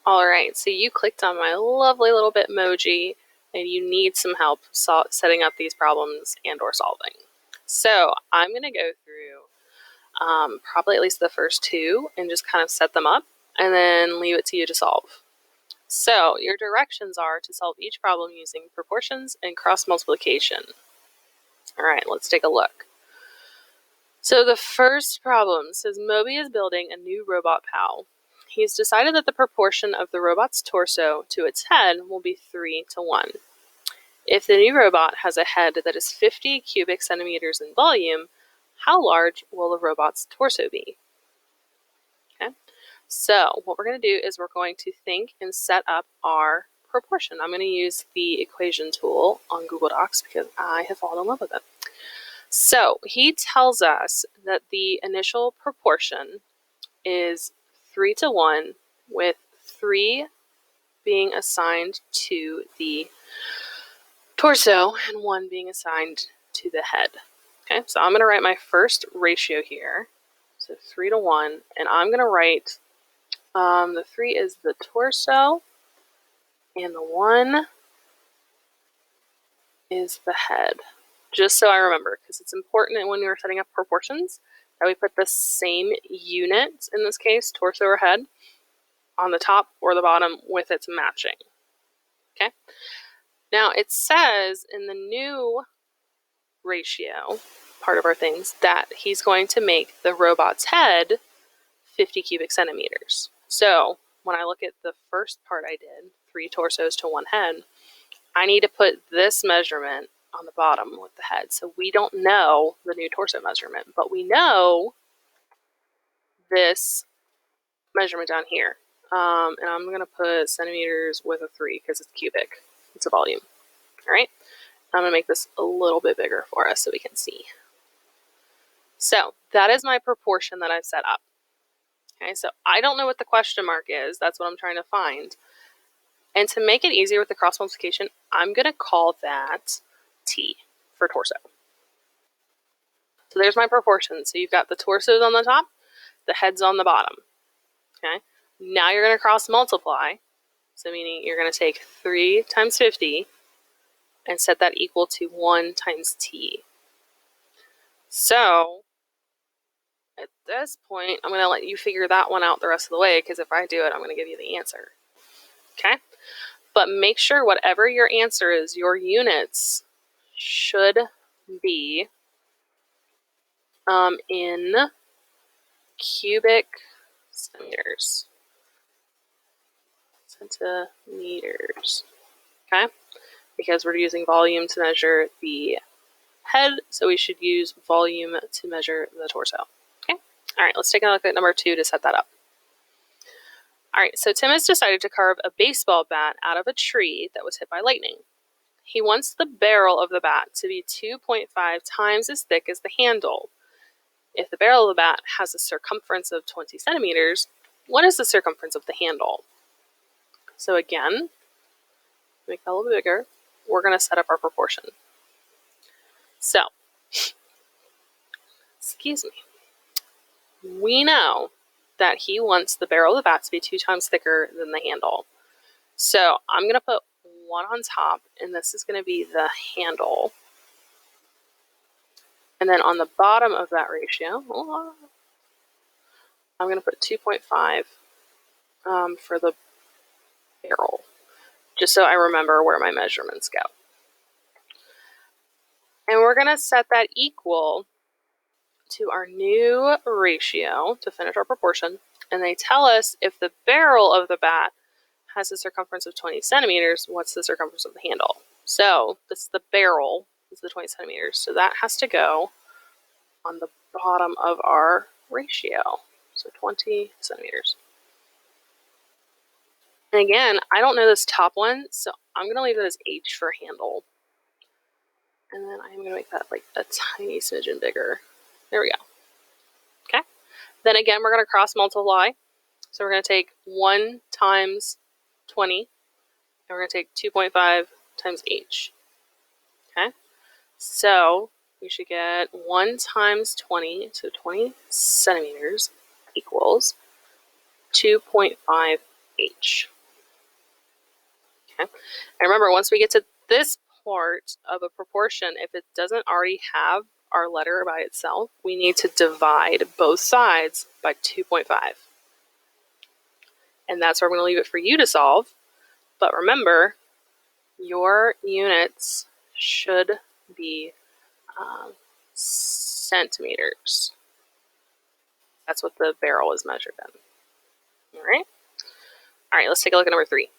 All right, so you clicked on my lovely little Bitmoji and you need some help setting up these problems and or solving. So I'm going to go through probably at least the first two and just kind of set them up and then leave it to you to solve. So your directions are to solve each problem using proportions and cross multiplication. All right, let's take a look. So the first problem says Moby is building a new robot pal. He's decided that the proportion of the robot's torso to its head will be 3:1. If the new robot has a head that is 50 cubic centimeters in volume, how large will the robot's torso be? Okay, so what we're going to do is we're going to think and set up our proportion. I'm going to use the equation tool on Google Docs because I have fallen in love with it. So he tells us that the initial proportion is 3:1, with 3 being assigned to the torso and 1 being assigned to the head. Okay, so I'm going to write my first ratio here. So 3:1, and I'm going to write the 3 is the torso and the 1 is the head. Just so I remember, because it's important when we're setting up proportions that we put the same unit, in this case, torso or head, on the top or the bottom with its matching. Okay. Now it says in the new ratio, part of our things, that he's going to make the robot's head 50 cubic centimeters. So when I look at the first part I did, 3 torsos to 1 head, I need to put this measurement on the bottom with the head. So we don't know the new torso measurement, but we know this measurement down here. And I'm going to put centimeters with a 3 because it's cubic. It's a volume. All right. I'm going to make this a little bit bigger for us so we can see. So that is my proportion that I've set up. Okay, so I don't know what the question mark is. That's what I'm trying to find. And to make it easier with the cross multiplication, I'm going to call that T for torso. So there's my proportion. So you've got the torsos on the top, the heads on the bottom. Okay. Now you're going to cross multiply. So meaning you're going to take 3 times 50 and set that equal to 1 times T. So at this point, I'm going to let you figure that one out the rest of the way, because if I do it, I'm going to give you the answer. Okay. But make sure whatever your answer is, your units should be in cubic centimeters. Okay? Because we're using volume to measure the head, so we should use volume to measure the torso. Okay? All right, let's take a look at number 2 to set that up. All right, so Tim has decided to carve a baseball bat out of a tree that was hit by lightning. He wants the barrel of the bat to be 2.5 times as thick as the handle. If the barrel of the bat has a circumference of 20 centimeters, what is the circumference of the handle? So again, make that a little bit bigger. We're going to set up our proportion. So, excuse me. We know that he wants the barrel of the bat to be 2 times thicker than the handle. So I'm going to put 1 on top, and this is going to be the handle. And then on the bottom of that ratio, I'm going to put 2.5 for the barrel, just so I remember where my measurements go. And we're going to set that equal to our new ratio to finish our proportion. And they tell us if the barrel of the bat has a circumference of 20 centimeters, what's the circumference of the handle? So this is the barrel, this is the 20 centimeters. So that has to go on the bottom of our ratio. So 20 centimeters. And again, I don't know this top one, so I'm going to leave it as H for handle. And then I'm going to make that like a tiny smidgen bigger. There we go. Okay. Then again, we're going to cross multiply. So we're going to take 1 times 20, and we're going to take 2.5 times H. Okay. So we should get 1 times 20, so 20 centimeters equals 2.5 H. Okay. And remember, once we get to this part of a proportion, if it doesn't already have our letter by itself, we need to divide both sides by 2.5. And that's where I'm going to leave it for you to solve. But remember, your units should be centimeters. That's what the barrel is measured in. All right? All right, let's take a look at number 3.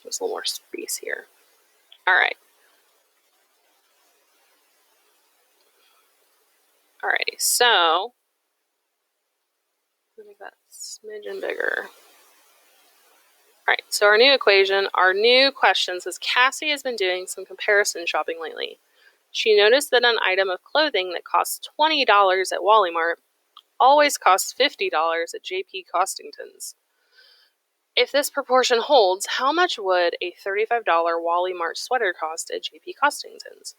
There's a little more space here. All right. Alrighty, so let me make that smidgen bigger. Alright, so our new equation, our new question says Cassie has been doing some comparison shopping lately. She noticed that an item of clothing that costs $20 at Wally Mart always costs $50 at JP Costington's. If this proportion holds, how much would a $35 Wally Mart sweater cost at JP Costington's?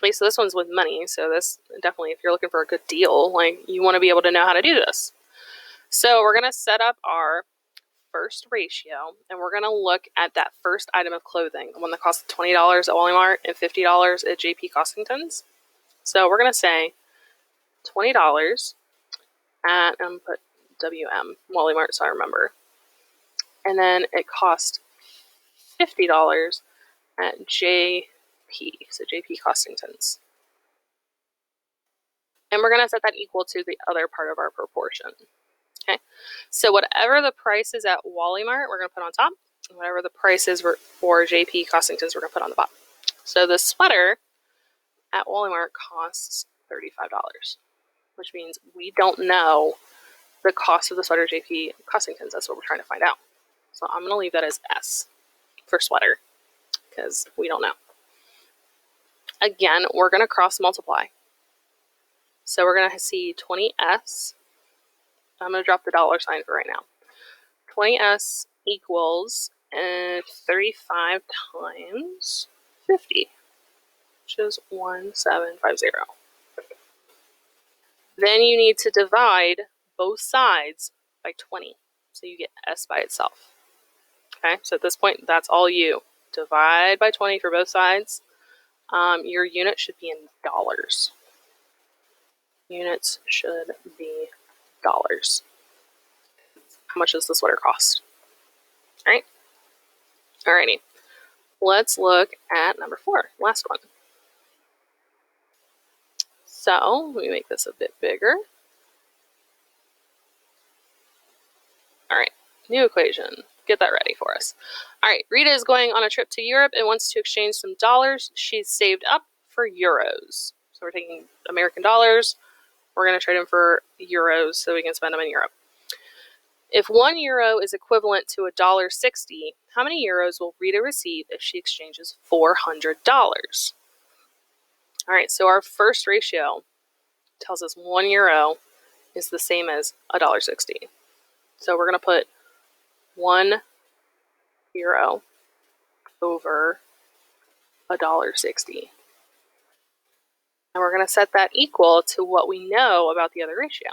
Okay, so this one's with money, so this definitely, if you're looking for a good deal, like, you want to be able to know how to do this. So we're going to set up our first ratio, and we're going to look at that first item of clothing, the one that costs $20 at Walmart and $50 at JP Costington's. So we're going to say $20 at, and put WM, Wally Mart, so I remember. And then it cost $50 at JP, so JP Costington's. And we're going to set that equal to the other part of our proportion. Okay, so whatever the price is at Wally Mart, we're going to put on top. And whatever the price is for JP Costington's, we're going to put on the bottom. So the sweater at Wally Mart costs $35, which means we don't know the cost of the sweater JP Costington's. That's what we're trying to find out. So I'm going to leave that as S for sweater because we don't know. Again, we're going to cross multiply. So we're going to see 20S. I'm going to drop the dollar sign for right now. 20S equals 35 times 50, which is 1750. Then you need to divide both sides by 20, so you get S by itself. Okay, so at this point, that's all you. Divide by 20 for both sides. Your unit should be in dollars. Units should be dollars. How much does the sweater cost? All right. Alrighty. Let's look at number 4, last one. So let me make this a bit bigger. All right, new equation. Get that ready for us. All right, Rita is going on a trip to Europe and wants to exchange some dollars she's saved up for euros. So we're taking American dollars. We're going to trade them for euros so we can spend them in Europe. If 1 euro is equivalent to $1.60, how many euros will Rita receive if she exchanges $400? All right, so our first ratio tells us 1 euro is the same as $1.60. So we're going to put 1 euro over $1.60. And we're going to set that equal to what we know about the other ratio.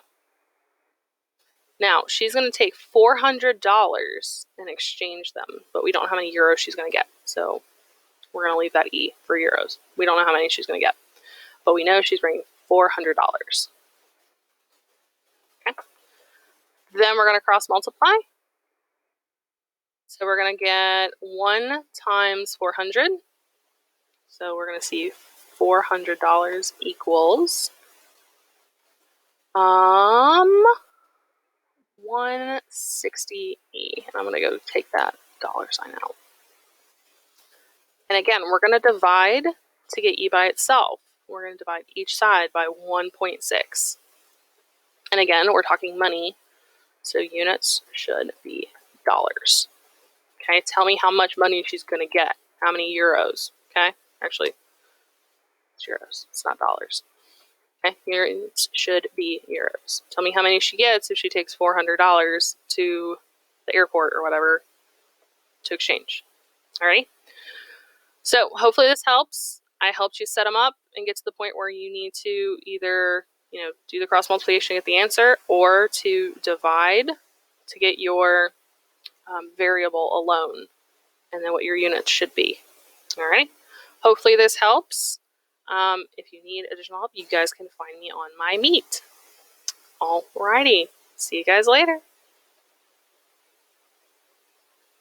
Now, she's going to take $400 and exchange them, but we don't know how many euros she's going to get. So we're going to leave that E for euros. We don't know how many she's going to get, but we know she's bringing $400. Okay. Then we're going to cross multiply. So we're going to get 1 times 400. So we're going to see $400 equals 160 E. And I'm going to go take that dollar sign out. And again, we're going to divide to get E by itself. We're going to divide each side by 1.6. And again, we're talking money, so units should be dollars. Okay, tell me how much money she's going to get. How many euros? Okay, actually, it's euros. It's not dollars. Okay, units should be euros. Tell me how many she gets if she takes $400 to the airport or whatever to exchange. All right. So hopefully this helps. I helped you set them up and get to the point where you need to either, do the cross multiplication to get the answer, or to divide to get your variable alone, and then what your units should be. All right. Hopefully this helps. If you need additional help, you guys can find me on my Meet. Alrighty. See you guys later.